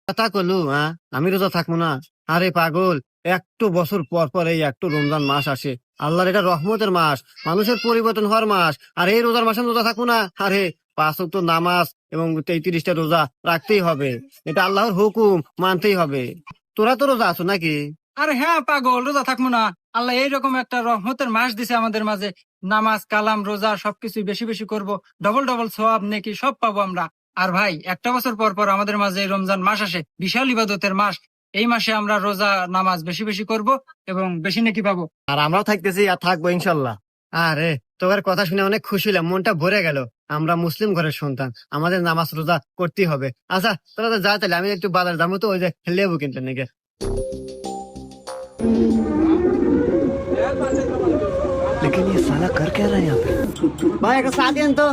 কথা কলু, হ্যাঁ আমি রোজা থাকবো না? আরে পাগল, একটু বছর পর পর এই একটু রমজান মাস আসে। আল্লাহর এটা রহমতের মাস, মানুষের পরিবর্তন হওয়ার মাস। আর এই রোজার মাসে আমি রোজা থাকবো না? আরে 5 ওয়াক্ত নামাজ এবং 33টা রোজা রাখতেই হবে। এটা আল্লাহর হুকুম, মানতেই হবে। তোরা তো রোজা আছো নাকি? আরে হ্যাঁ পাগল, রোজা থাকবো না? আল্লাহ এইরকম একটা রহমতের মাস দিছে আমাদের মাঝে। নামাজ কালাম রোজা সবকিছু বেশি বেশি করব, ডবল ডবল সওয়াব নেকি সব পাবো আমরা। আর ভাই, একটা বছর পর পর আমাদের মাঝে এই রমজান মাস আসে, বিশাল ইবাদতের মাস। এই মাসে আমরা রোজা নামাজ বেশি বেশি করব এবং বেশি নেকি পাবো। আর আমরাও থাকতেছি আর থাকবো ইনশাল্লাহ। আরে তোর কথা শুনে অনেক খুশি হলাম, মনটা ভরে গেল। আমরা মুসলিম ঘরের সন্তান, আমাদের নামাজ রোজা করতেই হবে। আচ্ছা তোরা তো যা, তাহলে আমি একটু বাজার যাবো, তো ওই যে লেবু কিনতে নাকি। लेकिन ये साला कर क्या रहा है यहाँ पे? ভাই একটা চা দিন তো।